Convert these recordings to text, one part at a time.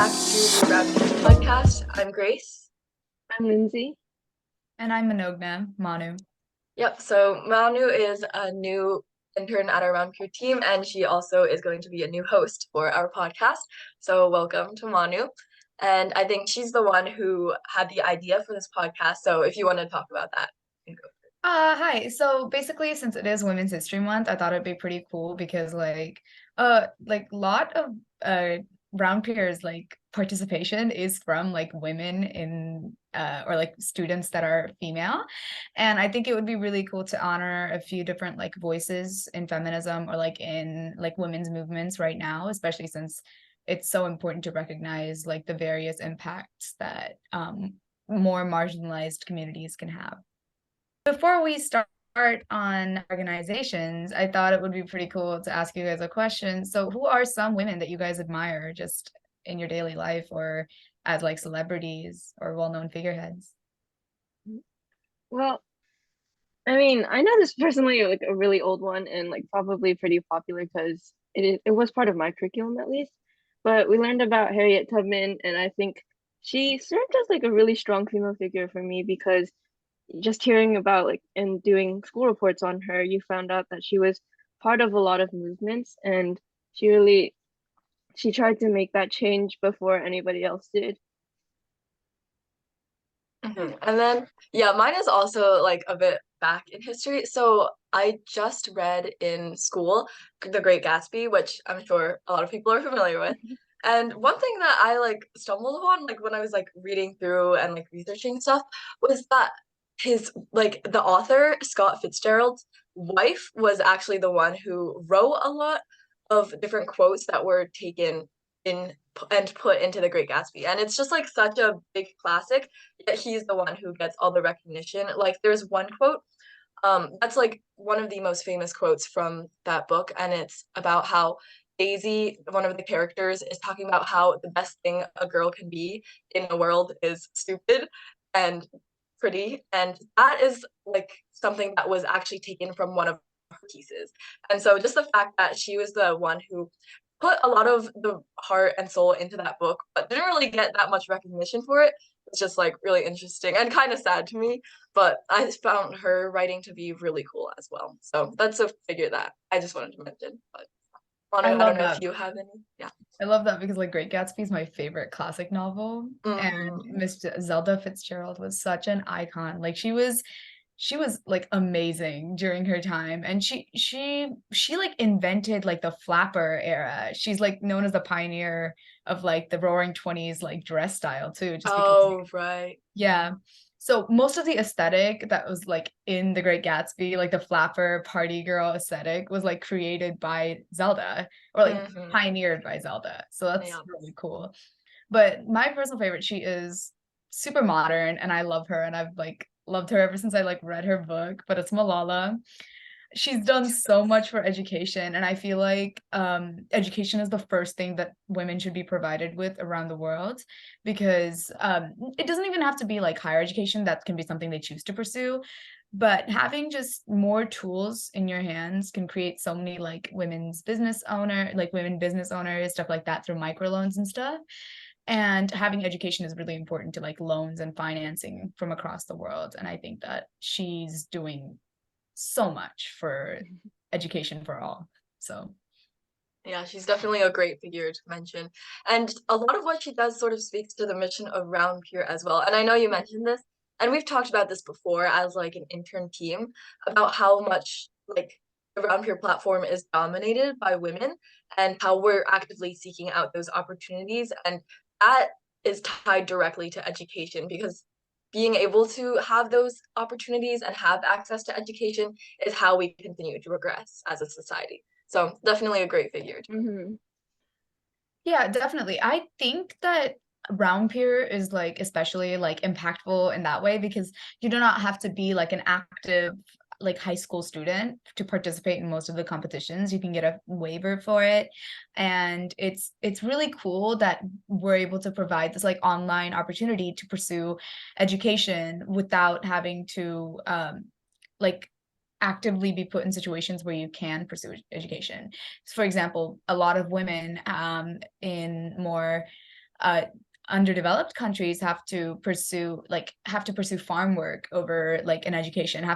back to the RoundPier podcast. I'm Grace. I'm Lindsay. And I'm Manogna, Manu. Yep, so Manu is a new intern at our RoundPier team, and she also is going to be a new host for our podcast. So welcome to Manu. And I think she's the one who had the idea for this podcast. So if you want to talk about that, you can go. Hi. So basically, since it is Women's History Month, I thought it'd be pretty cool because lot of RoundPier's participation is from women in or students that are female. And I think it would be really cool to honor a few different voices in feminism or in women's movements right now, especially since it's so important to recognize the various impacts that more marginalized communities can have. Before we start on organizations, I thought it would be pretty cool to ask you guys a question. So who are some women that you guys admire just in your daily life or as celebrities or well-known figureheads? Well, I know this personally a really old one and probably pretty popular because it was part of my curriculum at least. But we learned about Harriet Tubman, and I think she served as a really strong female figure for me because just hearing about and doing school reports on her, you found out that she was part of a lot of movements, and she tried to make that change before anybody else did. And then, yeah, mine is also a bit back in history. So I just read in school The Great Gatsby, which I'm sure a lot of people are familiar with. And one thing that I stumbled upon when I was reading through and researching stuff was that his the author Scott Fitzgerald's wife was actually the one who wrote a lot of different quotes that were taken in and put into The Great Gatsby. And it's just such a big classic, yet he's the one who gets all the recognition. There's one quote that's one of the most famous quotes from that book, and it's about how Daisy, one of the characters, is talking about how the best thing a girl can be in the world is stupid and pretty, and that is something that was actually taken from one of her pieces. And so just the fact that she was the one who put a lot of the heart and soul into that book, but didn't really get that much recognition for it. It's just really interesting and kind of sad to me. But I found her writing to be really cool as well. So that's a figure that I just wanted to mention. But I Manu, I don't love know if that. you have any. Yeah. I love that because Great Gatsby is my favorite classic novel, and Mhm. Miss Zelda Fitzgerald was such an icon. She was amazing during her time, and she invented the flapper era. She's known as the pioneer of the Roaring Twenties dress style too, just because Oh, right. yeah. So most of the aesthetic that was in The Great Gatsby, the flapper party girl aesthetic was created by Zelda or Mhm. pioneered by Zelda. So that's Yeah. really cool. But my personal favorite, she is super modern and I love her, and I've loved her ever since I read her book, but it's Malala. She's done so much for education, and I feel education is the first thing that women should be provided with around the world, because it doesn't even have to be higher education. That can be something they choose to pursue, but having just more tools in your hands can create so many women business owners, stuff like that, through microloans and stuff. And having education is really important to loans and financing from across the world, and I think that she's doing so much for education for all. So Yeah, she's definitely a great figure to mention. And a lot of what she does sort of speaks to the mission of RoundPier as well. And I know you mentioned this, and we've talked about this before as an intern team about how much the RoundPier platform is dominated by women and how we're actively seeking out those opportunities. And that is tied directly to education, because being able to have those opportunities and have access to education is how we continue to progress as a society. So definitely a great figure. Mm-hmm. yeah, definitely. I think that RoundPier is especially impactful in that way because you do not have to be an active high school student to participate in most of the competitions. You can get a waiver for it, and it's really cool that we're able to provide this online opportunity to pursue education without having to like actively be put in situations where you can pursue education. So for example, a lot of women in more underdeveloped countries have to pursue farm work over like an education,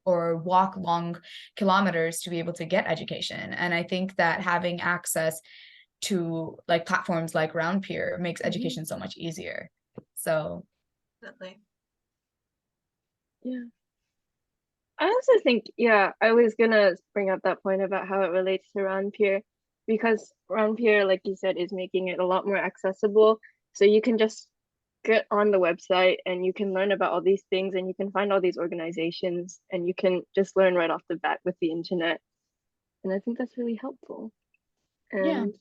or walk long kilometers to be able to get education. And I think that having access to like platforms like RoundPier makes education so much easier. So Definitely. Yeah. I also think, yeah, I was gonna bring up that point about how it relates to RoundPier, because RoundPier, like you said, is making it a lot more accessible. So you can just get on the website and you can learn about all these things and you can find all these organizations and you can just learn right off the bat with the internet. And I think that's really helpful. yeah. And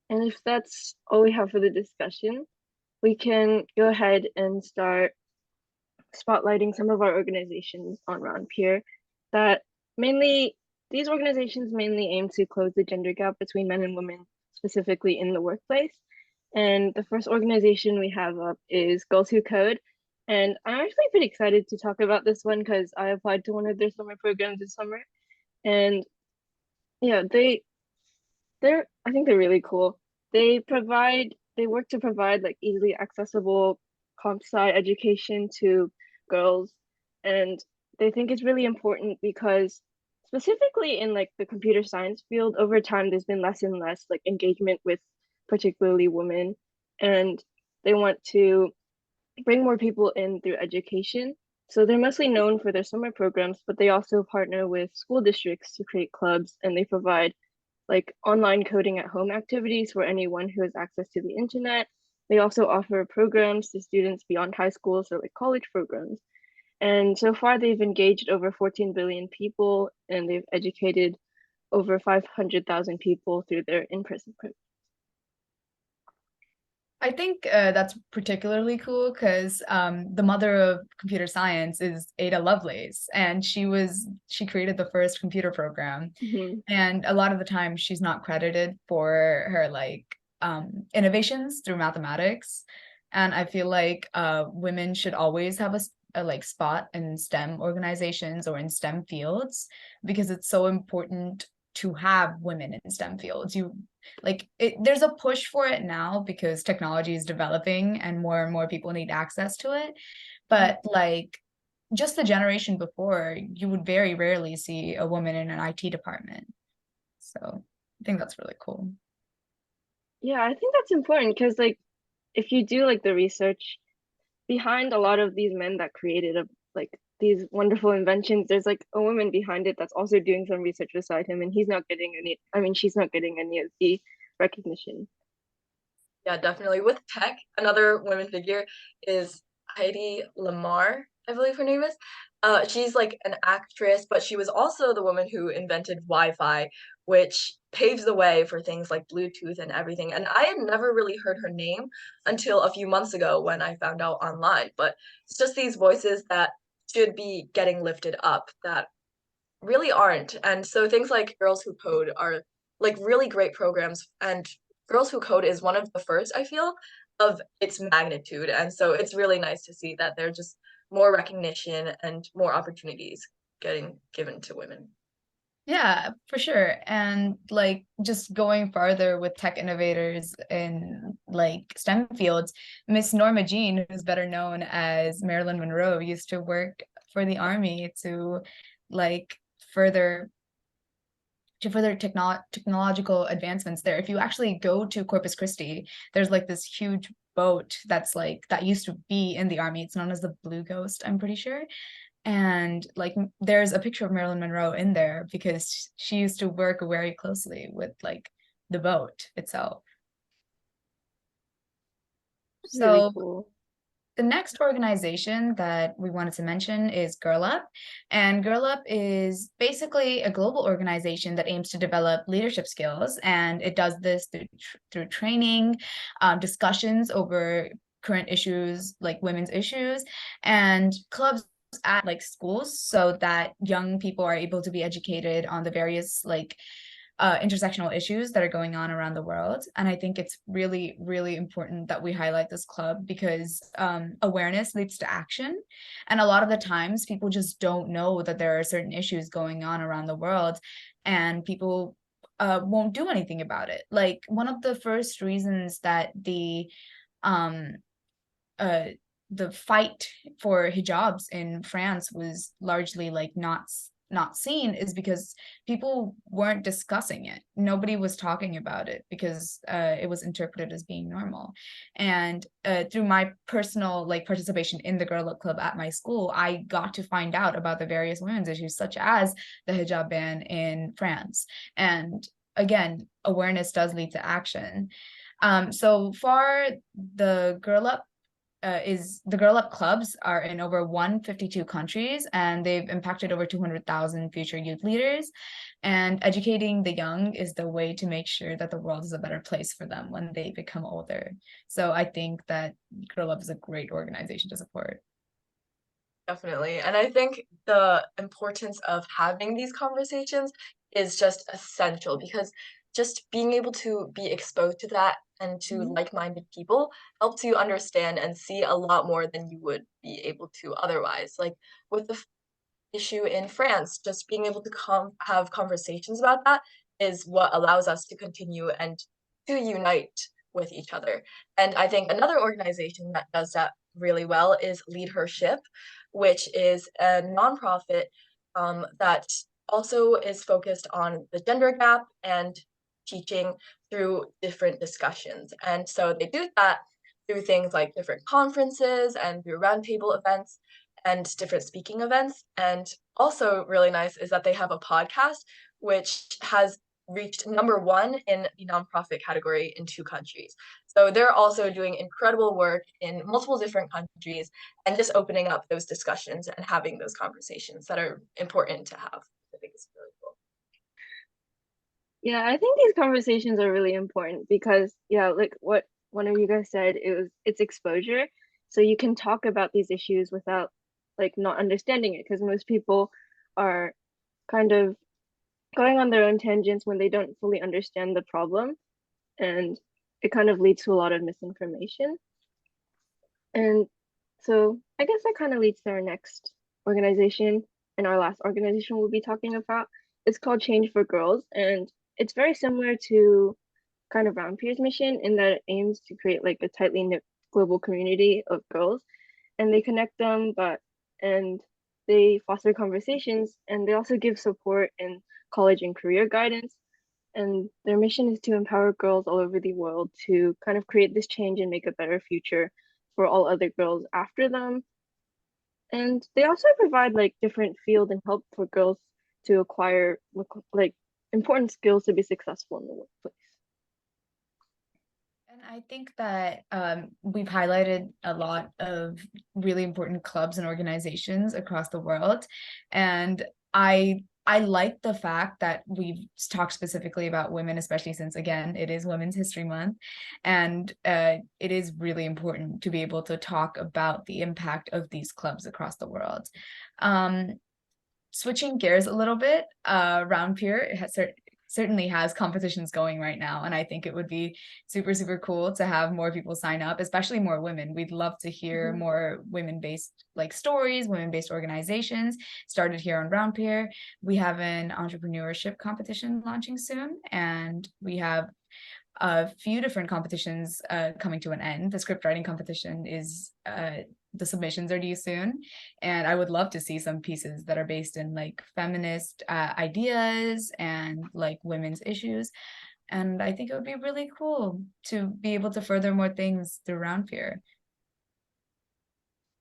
and if that's all we have for the discussion, we can go ahead and start spotlighting some of our organizations on RoundPeer that mainly, these organizations mainly aim to close the gender gap between men and women, specifically in the workplace. And the first organization we have up is Girls Who Code. And I'm actually pretty excited to talk about this one because I applied to one of their summer programs this summer. And yeah, I think they're really cool. They work to provide like easily accessible comp sci education to girls, and they think it's really important because specifically in like the computer science field, over time there's been less and less like engagement with particularly women, and they want to bring more people in through education. So they're mostly known for their summer programs, but they also partner with school districts to create clubs, and they provide like online coding at home activities for anyone who has access to the internet. They also offer programs to students beyond high school, so like college programs. And so far, they've engaged over 14 billion people and they've educated over 500,000 people through their in-person programs. I think that's particularly cool because the mother of computer science is Ada Lovelace, and she created the first computer program. Mm-hmm. And a lot of the time, she's not credited for her like innovations through mathematics. And I feel like women should always have a like spot in STEM organizations or in STEM fields, because it's so important to have women in STEM fields. There's a push for it now because technology is developing and more people need access to it. But like just the generation before, you would very rarely see a woman in an IT department. So I think that's really cool. Yeah, I think that's important because like if you do like the research behind a lot of these men that created like these wonderful inventions, there's like a woman behind it that's also doing some research beside him, and he's not getting any, I mean, she's not getting any of the recognition. Yeah, definitely. With tech, another women figure is Heidi Lamar, I believe her name is. She's like an actress, but she was also the woman who invented Wi-Fi, which paves the way for things like Bluetooth and everything. And I had never really heard her name until a few months ago when I found out online. But it's just these voices that should be getting lifted up that really aren't. And so things like Girls Who Code are like really great programs, and Girls Who Code is one of the first, I feel, of its magnitude. And so it's really nice to see that there's just more recognition and more opportunities getting given to women. Yeah, for sure. And like just going farther with tech innovators in like STEM fields, Miss Norma Jean, who's better known as Marilyn Monroe, used to work for the Army to like further technological advancements there. If you actually go to Corpus Christi, there's like this huge boat that used to be in the Army. It's known as the Blue Ghost, I'm pretty sure. And like there's a picture of Marilyn Monroe in there because she used to work very closely with like the boat itself. Really So cool. the next organization that we wanted to mention is Girl Up. And Girl Up is basically a global organization that aims to develop leadership skills. And it does this through training, discussions over current issues like women's issues, and clubs at like schools so that young people are able to be educated on the various like intersectional issues that are going on around the world. And I think it's really, really important that we highlight this club because awareness leads to action. And a lot of the times people just don't know that there are certain issues going on around the world. And people won't do anything about it. Like one of the first reasons that um the fight for hijabs in France was largely like not seen is because people weren't discussing it. Nobody was talking about it because it was interpreted as being normal. And through my personal like participation in the Girl Up Club at my school, I got to find out about the various women's issues, such as the hijab ban in France. And again, awareness does lead to action. So far, the Girl Up clubs are in over 152 countries, and they've impacted over 200,000 future youth leaders. And educating the young is the way to make sure that the world is a better place for them when they become older. So I think that Girl Up is a great organization to support. Definitely. And I think the importance of having these conversations is just essential because just being able to be exposed to that and to like-minded people helps you understand and see a lot more than you would be able to otherwise. Like with the issue in France, just being able to have conversations about that is what allows us to continue and to unite with each other. And I think another organization that does that really well is Leadership, which is a nonprofit that also is focused on the gender gap and teaching through different discussions. And so they do that through things like different conferences and through roundtable events and different speaking events. And also really nice is that they have a podcast which has reached #1 in the nonprofit category in 2 countries. So they're also doing incredible work in multiple different countries and just opening up those discussions and having those conversations that are important to have. I think it's really cool. Yeah, I think these conversations are really important because, yeah, like what one of you guys said, it's exposure. So you can talk about these issues without like not understanding it, because most people are kind of going on their own tangents when they don't fully understand the problem, and it kind of leads to a lot of misinformation. And so I guess that kind of leads to our next organization, and our last organization we'll be talking about. It's called Change for Girls, and it's very similar to kind of RoundPier's mission in that it aims to create like a tightly knit global community of girls, and they connect them, and they foster conversations, and they also give support in college and career guidance. And their mission is to empower girls all over the world to kind of create this change and make a better future for all other girls after them. And they also provide like different field and help for girls to acquire like important skills to be successful in the workplace. And I think that we've highlighted a lot of really important clubs and organizations across the world. And I like the fact that we've talked specifically about women, especially since, again, it is Women's History Month. And it is really important to be able to talk about the impact of these clubs across the world. Switching gears a little bit, RoundPier certainly has competitions going right now, and I think it would be super cool to have more people sign up, especially more women. We'd love to hear more women-based like stories, women-based organizations started here on RoundPier. We have an entrepreneurship competition launching soon, and we have a few different competitions coming to an end. The script writing competition is the submissions are due soon, and I would love to see some pieces that are based in like feminist ideas and like women's issues. And I think it would be really cool to be able to further more things through RoundPier.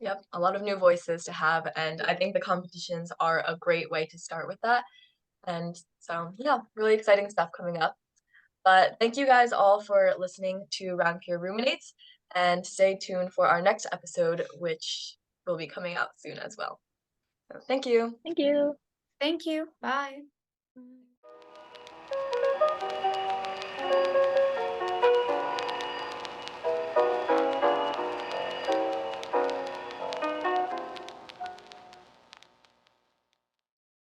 Yep, a lot of new voices to have, and I think the competitions are a great way to start with that. And so, yeah, really exciting stuff coming up. But thank you guys all for listening to RoundPier Ruminates, and stay tuned for our next episode, which will be coming out soon as well. So thank you. Thank you. Thank you. Bye.